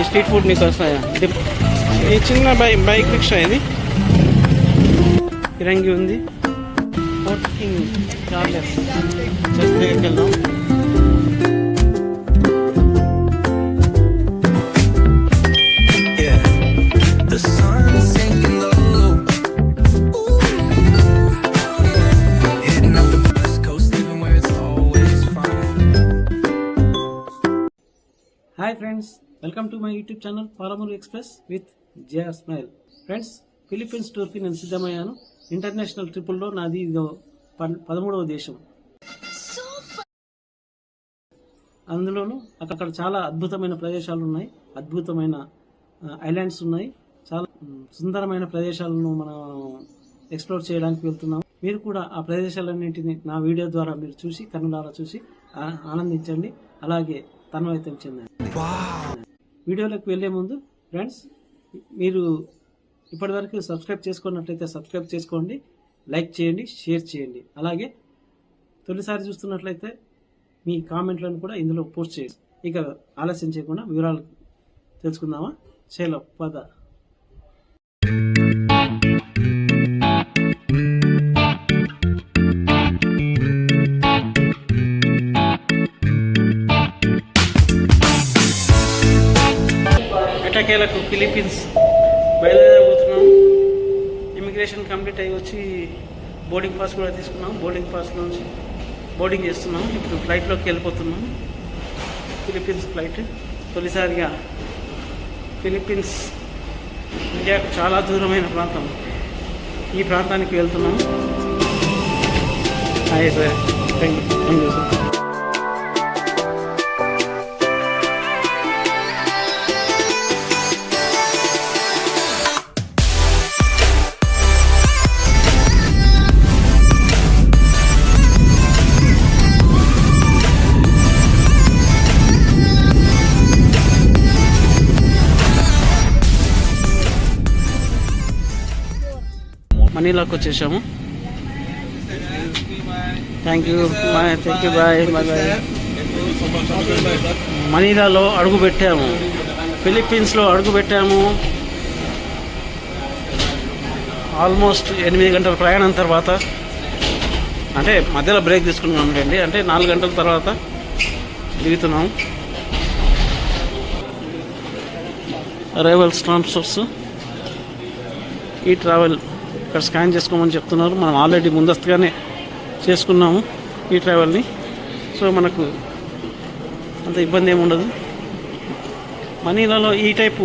Street food నీకు వస్తాయా? ఈ చిన్న బైక్ రిక్షా ఇది ఫిరంగి ఉంది. చార్లెస్ చర్చ్ దగ్గరికి వెళ్దాం. Hi friends, welcome to my YouTube channel Palamuru express with JR smile. Friends, Philippines టూర్కి నేను సిద్ధమయ్యాను. ఇంటర్నేషనల్ ట్రిపుల్లో నాది ఇదో 13వ దేశం. అందులోనూ అక్కడ చాలా అద్భుతమైన ప్రదేశాలు ఉన్నాయి, అద్భుతమైన ఐలాండ్స్ ఉన్నాయి, చాలా సుందరమైన ప్రదేశాలను మనం ఎక్స్ప్లోర్ చేయడానికి వెళ్తున్నాం. మీరు కూడా ఆ ప్రదేశాలన్నింటినీ నా వీడియో ద్వారా మీరు చూసి కన్నులారా చూసి ఆనందించండి, అలాగే తన్మయత్వం చెందండి. వీడియోలోకి వెళ్లే ముందు ఫ్రెండ్స్, మీరు ఇప్పటివరకు సబ్స్క్రైబ్ చేసుకున్నట్లయితే సబ్స్క్రైబ్ చేసుకోండి, లైక్ చేయండి, షేర్ చేయండి. అలాగే తొలిసారి చూస్తున్నట్లయితే మీ కామెంట్లను కూడా ఇందులో పోస్ట్ చేయండి. ఇక ఆలస్యం చేయకుండా వివరాలు తెలుసుకుందామా? చేలో పద. ఎటకేలకు ఫిలిప్పీన్స్ బయలుదేరబోతున్నాం. ఇమిగ్రేషన్ కంప్లీట్ అయ్యి వచ్చి బోర్డింగ్ పాస్ కూడా తీసుకున్నాం. బోర్డింగ్ పాస్ నుంచి బోర్డింగ్ చేస్తున్నాం. ఇప్పుడు ఫ్లైట్లోకి వెళ్ళిపోతున్నాం. ఫిలిప్పీన్స్ ఫ్లైట్ తొలిసారిగా ఫిలిప్పీన్స్ ఇండియాకు చాలా దూరమైన ప్రాంతం. ఈ ప్రాంతానికి వెళ్తున్నాం. Hi sir, thank you sir. మనీలాకి వచ్చేసాము. Thank you bye. మనీలాలో అడుగు పెట్టాము, ఫిలిప్పీన్స్లో అడుగు పెట్టాము. ఆల్మోస్ట్ 8 గంటల ప్రయాణం తర్వాత, అంటే మధ్యలో బ్రేక్ తీసుకున్నాం అండి, అంటే 4 గంటల తర్వాత దిగుతున్నాము. అరైవల్స్ ట్రాన్స్ఫర్స్, ఈ ట్రావెల్ ఇక్కడ స్కాన్ చేసుకోమని చెప్తున్నారు. మనం ఆల్రెడీ ముందస్తుగానే చేసుకున్నాము ఈ ట్రావెల్ని, సో మనకు అంత ఇబ్బంది ఏమి ఉండదు. మనీలాలో ఈ టైపు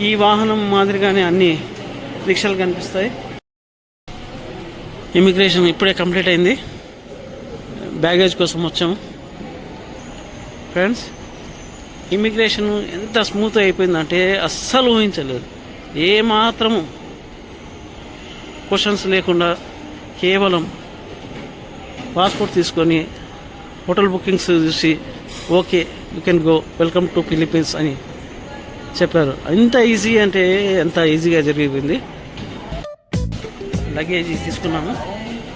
ఈ వాహనం మాదిరిగానే అన్ని రిక్షాలు కనిపిస్తాయి. ఇమిగ్రేషన్ ఇప్పుడే కంప్లీట్ అయింది. బ్యాగేజ్ కోసం వచ్చాము. ఫ్రెండ్స్, ఇమిగ్రేషన్ ఎంత స్మూత్ అయిపోయిందంటే అస్సలు ఊహించలేదు. ఏమాత్రము క్వశ్చన్స్ లేకుండా కేవలం పాస్పోర్ట్ తీసుకొని హోటల్ బుకింగ్స్ చూసి okay you can go, welcome to Philippines అని చెప్పారు. ఎంత ఈజీ అంటే ఎంత ఈజీగా జరిగిపోయింది. లగేజ్ తీసుకున్నాము.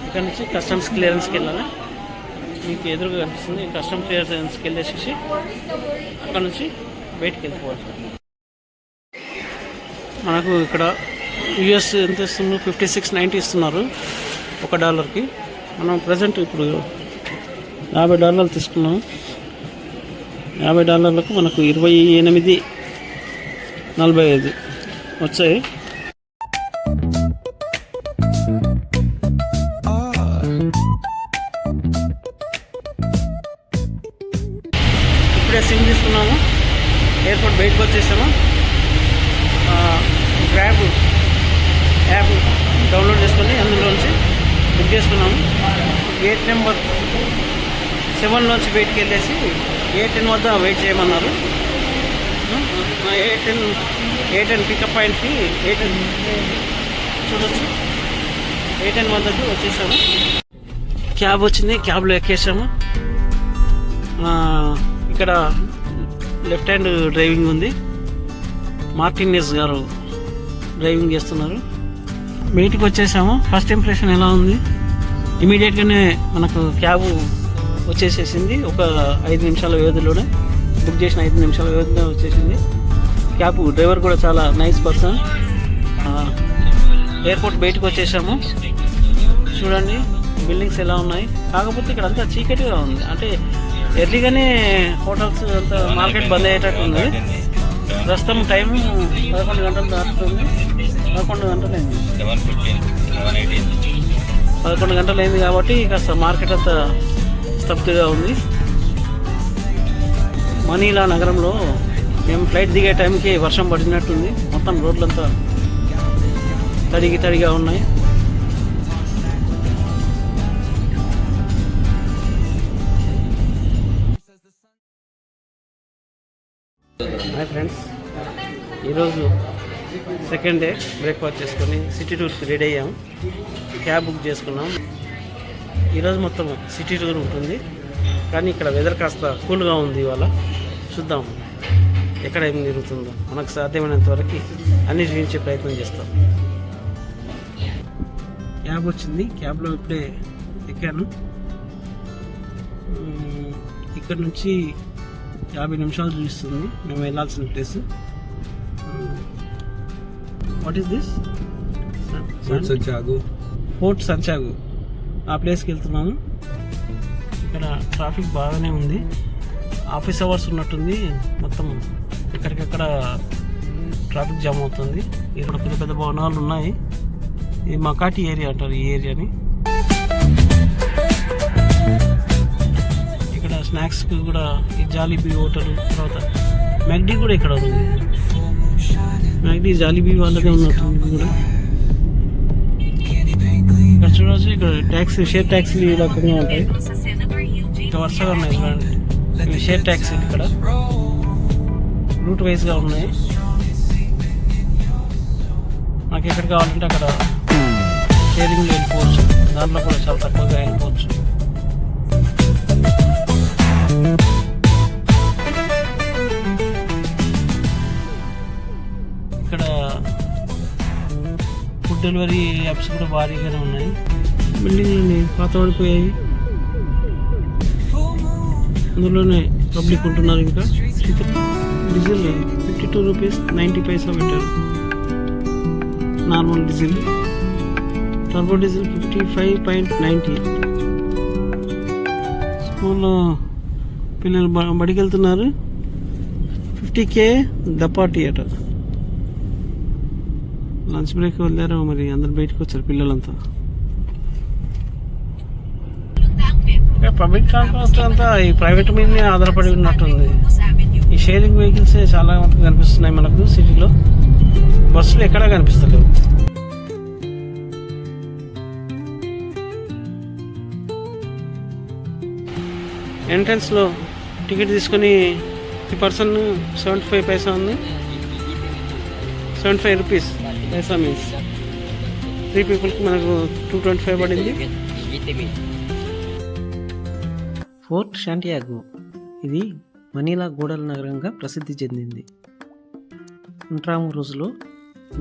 ఇక్కడ నుంచి కస్టమ్స్ క్లియరెన్స్కి వెళ్ళాలి. మీకు ఎదురుగా కనిపిస్తుంది. కస్టమ్ క్లియరెన్స్కి వెళ్ళేసి అక్కడ నుంచి బయటికి వెళ్ళిపోవాలి. మనకు ఇక్కడ యుఎస్ ఎంత ఇస్తున్నారు? $56.90 ఇస్తున్నారు $1కి. మనం ప్రజెంట్ ఇప్పుడు $50 తీసుకున్నాము. $50లకు మనకు 28.45 వచ్చాయి. ఇప్పుడే సిమ్ తీసుకున్నాము. ఎయిర్పోర్ట్ బయటకు వచ్చేసాము. గ్రాబ్ యాప్ డౌన్లోడ్ చేసుకొని అందులోంచి బుక్ చేసుకున్నాము. గేట్ నెంబర్ 7లోంచి బయటికి వెళ్ళేసి A10 వద్ద వెయిట్ చేయమన్నారు. A10 పికప్ పాయింట్కి A10 చూడొచ్చు. A10 వద్దకు వచ్చేసాము. క్యాబ్ వచ్చింది, క్యాబ్లో ఎక్కేసాము. ఇక్కడ లెఫ్ట్ హ్యాండ్ డ్రైవింగ్ ఉంది. మార్టినెస్ గారు డ్రైవింగ్ చేస్తున్నారు. బయటికి వచ్చేసాము. ఫస్ట్ ఇంప్రెషన్ ఎలా ఉంది? ఇమీడియట్గానే మనకు క్యాబ్ వచ్చేసేసింది. ఒక 5 నిమిషాల వ్యవధిలోనే బుక్ చేసిన 5 నిమిషాల వ్యవధిలో వచ్చేసింది. క్యాబ్ డ్రైవర్ కూడా చాలా నైస్ పర్సన్. ఎయిర్పోర్ట్ బయటకు వచ్చేసాము. చూడండి బిల్డింగ్స్ ఎలా ఉన్నాయి. కాకపోతే ఇక్కడ అంతా చీకటిగా ఉంది. అంటే ఎర్లీగానే హోటల్స్ అంతా మార్కెట్ బంద్ అయ్యేటట్టు ఉంది. ప్రస్తుతం టైం 11 గంటలు దాటుతుంది. 11 గంటలు అయింది. 11 గంటలు అయింది కాబట్టి కాస్త మార్కెట్ అంతా స్తబ్దుగా ఉంది. మనీలా నగరంలో మేము ఫ్లైట్ దిగే టైంకి వర్షం పడినట్టుంది. మొత్తం రోడ్లంతా తడిగా ఉన్నాయి. హాయ్ ఫ్రెండ్స్, ఈరోజు సెకండ్ డే బ్రేక్ఫాస్ట్ చేసుకొని సిటీ టూర్కి రెడీ అయ్యాము. క్యాబ్ బుక్ చేసుకున్నాం. ఈరోజు మొత్తం సిటీ టూర్ ఉంటుంది. కానీ ఇక్కడ వెదర్ కాస్త కూల్గా ఉంది. ఇవాళ చూద్దాం ఎక్కడ ఏం జరుగుతుందో. మనకు సాధ్యమైనంత వరకు అన్ని చూపించే ప్రయత్నం చేస్తాం. క్యాబ్ వచ్చింది. క్యాబ్లో ఇప్పుడే ఎక్కాను. ఇక్కడ నుంచి 50 నిమిషాలు చూపిస్తుంది మేము వెళ్ళాల్సిన place. What is this? Fort Santiago. ఆ ప్లేస్కి వెళ్తున్నాము. ఇక్కడ ట్రాఫిక్ బాగానే ఉంది. ఆఫీస్ అవర్స్ ఉన్నట్టుంది. మొత్తం ఎక్కడికక్కడ ట్రాఫిక్ జామ్ అవుతుంది. ఇక్కడ పెద్ద పెద్ద భవనాలు ఉన్నాయి. ఇది మకాటి ఏరియా అంటారు ఈ ఏరియాని. ఇక్కడ స్నాక్స్కి కూడా ఈ జాలీబీ హోటల్, తర్వాత మ్యాక్డీ కూడా ఇక్కడ ఉంది. మ్యాక్డీ జాలీబీ వాళ్ళదే ఉన్నట్టుంది కూడా. ఇక్కడ చూడవచ్చు. ఇక్కడ ట్యాక్సీ, షేర్ ట్యాక్సీలు ఈ రకంగా ఉంటాయి. ఇంకా వరుసగా ఉన్నాయి చూడండి. ఇవి షేర్ ట్యాక్సీలు ఇక్కడ రూట్ వైజ్గా ఉన్నాయి. మనకి ఎక్కడ కావాలంటే అక్కడ షేరింగ్లో వెళ్ళిపోవచ్చు. దాంట్లో కూడా చాలా తక్కువగా వెళ్ళిపోవచ్చు. ఇక్కడ ఫుడ్ డెలివరీ యాప్స్ కూడా భారీగానే ఉన్నాయి. బిల్డింగ్లన్నీ పాత పడిపోయాయి. అందులోనే పబ్లిక్ ఉంటున్నారు. ఇంకా డీజిల్ 52 రూపీస్ 90 పైసా పెట్టారు. Normal diesel. Turbo diesel 55.90. స్కూల్లో పిల్లలు బడికి వెళ్తున్నారు. 50K దప్పా theatre. లంచ్ బ్రేక్ వెళ్ళారు. మరి అందరు బయటకు వచ్చారు పిల్లలంతా. పబ్లిక్ ట్రాన్స్పోర్ట్ అంతా ఈ ప్రైవేట్ మీదనే ఆధారపడి ఉన్నట్టుంది. ఈ షేరింగ్ వెహికల్స్ చాలా వరకు కనిపిస్తున్నాయి మనకు సిటీలో. బస్సులు ఎక్కడా కనిపిస్తలేవు. ఎంట్రన్స్లో టికెట్ తీసుకొని ఈ పర్సన్ 75 పైసా ఉంది. 75 రూపీస్ పైసా మీన్స్ 3 పీపుల్కి మనకు 225 పడింది. ఫోర్ట్ శాంటియాగో ఇది మనీలా గోడల నగరంగా ప్రసిద్ధి చెందింది. ఇంట్రామురోస్లో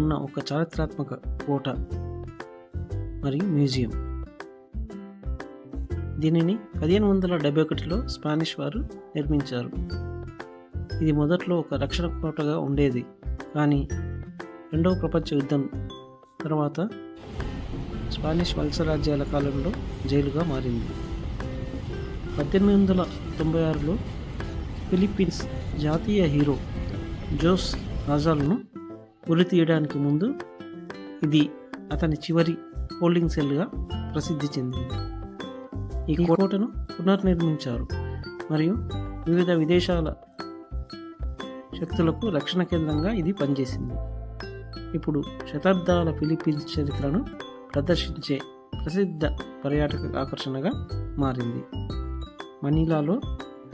ఉన్న ఒక చారిత్రాత్మక కోట మరియు మ్యూజియం. దీనిని 1571లో స్పానిష్ వారు నిర్మించారు. ఇది మొదట్లో ఒక రక్షణ కోటగా ఉండేది. కానీ రెండవ ప్రపంచ యుద్ధం తర్వాత స్పానిష్ వలసరాజ్యాల కాలంలో జైలుగా మారింది. 1896లో ఫిలిప్పీన్స్ జాతీయ హీరో జోస్ రాజాలను ఉరి తీయడానికి ముందు ఇది అతని చివరి హోల్డింగ్ సెల్గా ప్రసిద్ధి చెందింది. ఈ కోటను పునర్నిర్మించారు మరియు వివిధ విదేశాల శక్తులకు రక్షణ కేంద్రంగా ఇది పనిచేసింది. ఇప్పుడు శతాబ్దాల ఫిలిప్పీన్స్ చరిత్రను ప్రదర్శించే ప్రసిద్ధ పర్యాటక ఆకర్షణగా మారింది. మనీలాలో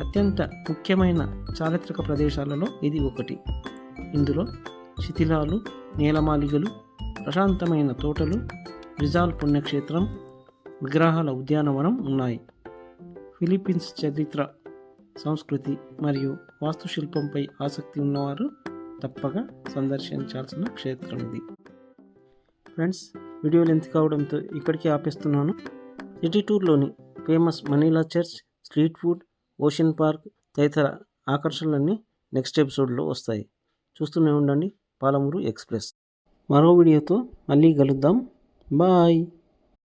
అత్యంత ముఖ్యమైన చారిత్రక ప్రదేశాలలో ఇది ఒకటి. ఇందులో శిథిలాలు, నేలమాలిగలు, ప్రశాంతమైన తోటలు, రిజాల్ పుణ్యక్షేత్రం, విగ్రహాల ఉద్యానవనం ఉన్నాయి. ఫిలిప్పీన్స్ చరిత్ర, సంస్కృతి మరియు వాస్తుశిల్పంపై ఆసక్తి ఉన్నవారు తప్పక సందర్శించాల్సిన క్షేత్రం ఇది. ఫ్రెండ్స్, వీడియో లెంత్ కావడంతో ఇక్కడికి ఆపేస్తున్నాను. సిటీ టూర్లోని famous Manila church, street food, ocean park తదితర ఆకర్షణలన్నీ నెక్స్ట్ ఎపిసోడ్లో వస్తాయి. చూస్తూనే ఉండండి పాలమూరు ఎక్స్ప్రెస్. మరో వీడియోతో మళ్ళీ కలుద్దాం. బాయ్.